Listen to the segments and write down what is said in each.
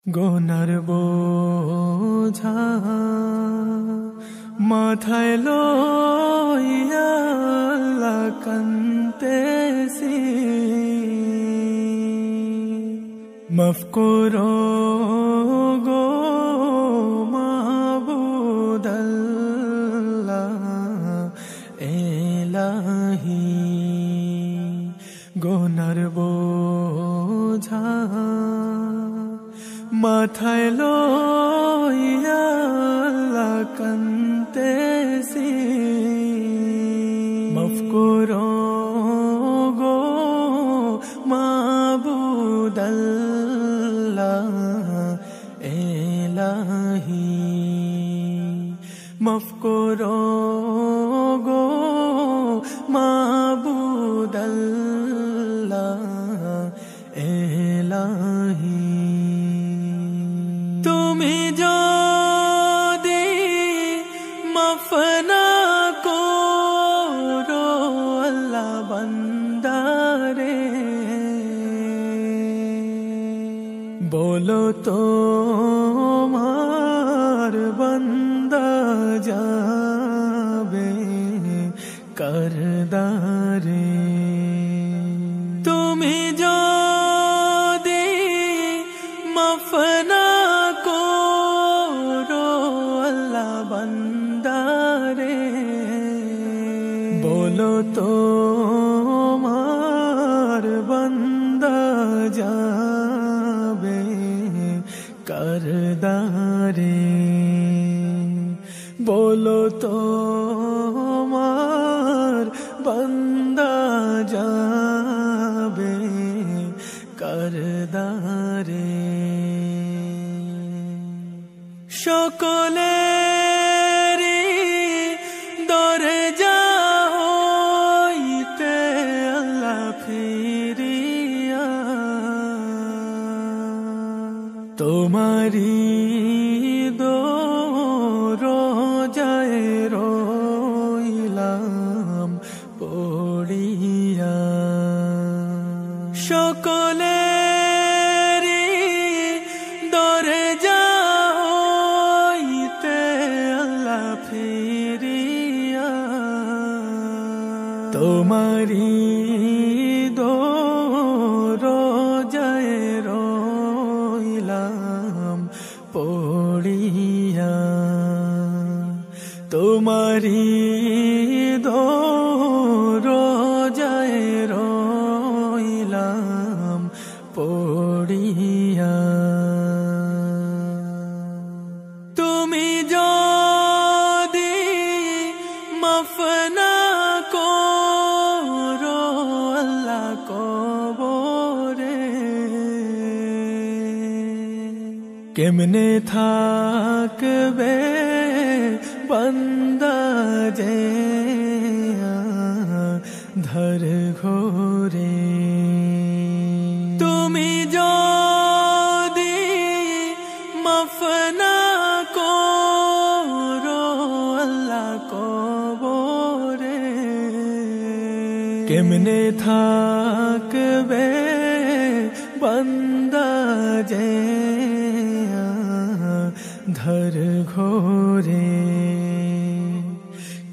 গোনার বোঝা মাথায় লইয়া আল্লাহ কান্দেছি, মাফ করো গো মাবুদ আল্লাহ এলাহি। গোনার বোঝা মাথায় লইয়া আল্লাহ কান্দেছি, মাফ করো গো মাবুদ আল্লাহ এলাহি। মাফ করো গো মাবুদ আল্লাহ এলাহি। তুমি যদি মাফ না করো আল্লাহ বান্দারে, বলো তো তোমার বান্দা যাবে করদারে। তুমি যদি মাফ না করো আল্লাহ বান্দারে, বলো তো তোমার বান্দা যাবে করদারে। বলো তো তোমার বান্দা যাবে করদারে। সকলেরই দরজা হইতে আল্লাহ ফিরিয়া, তোমারি দরজায় রইলাম পড়িয়া। সকলেরই দরজা হইতে আল্লাহ ফিরিয়া, তোমারি দরজায় রইলাম পড়িয়া। তোমারি দরজায় রইলাম পড়িয়া। তুমি যদি মাফ না করো আল্লাহ কবরে, কেমনে থাকবে বান্দা যে ধর ঘোরে। তুমি যদি মাফ না করো আল্লাহ কবরে, কেমনে থাকবে বান্দা যে ধর ঘোরে।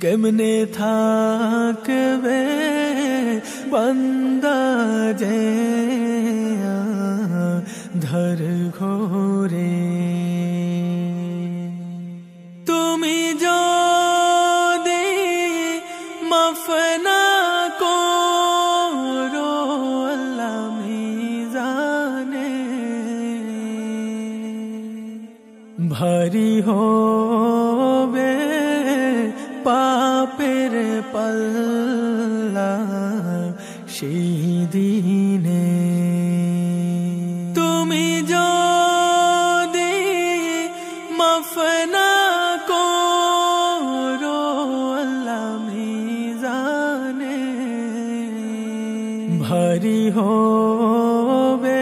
কেমনে থাকবে বান্দা যে ধর ঘোরে। তুমি যদি মাফ না করো আল্লাহ মিজানে, ভারী হবে পাপের পাল্লা সেই দিনে। তুমি যদি মাফ না করো আল্লাহ মিজানে, ভারী হবে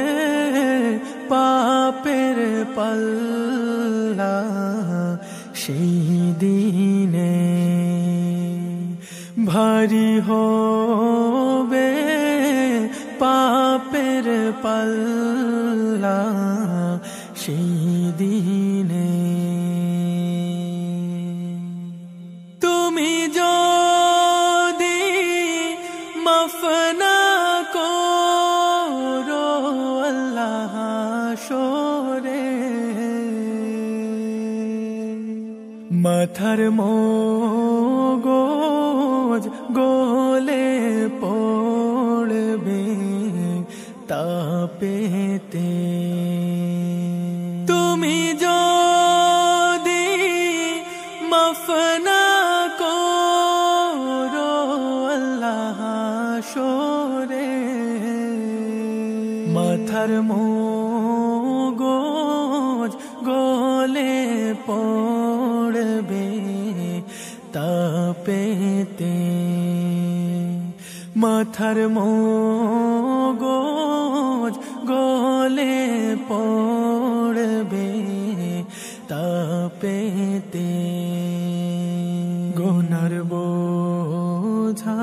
পাপের পাল্লা সেই দিনে। ভারী হবে পাপের পাল্লা সেই দিনে তুমি যদি মাফ না করো আল্লাহ হাসরে মাথার মগজ গলে পড়বে তাপেতে তুমি যদি মাফ না করো আল্লাহ হাসরে মাথার মগজ গলে পড়বে তাপেতে মাথার মগজ গলে পড়বে তাপেতে গুনার বোঝা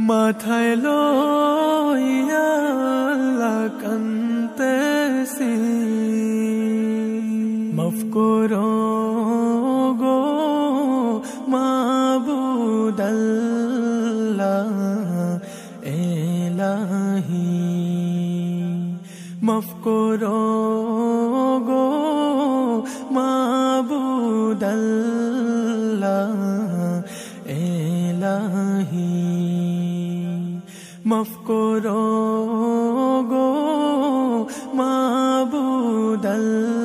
মাথায় লইয়া আল্লাহ কান্দেছি মাফ করো গো মাবুদ আল্লাহ ইলাহি মাফ করো গো মাবুদ আল্লাহ ইলাহি মাফ করো গো মাবুদ আল্লাহ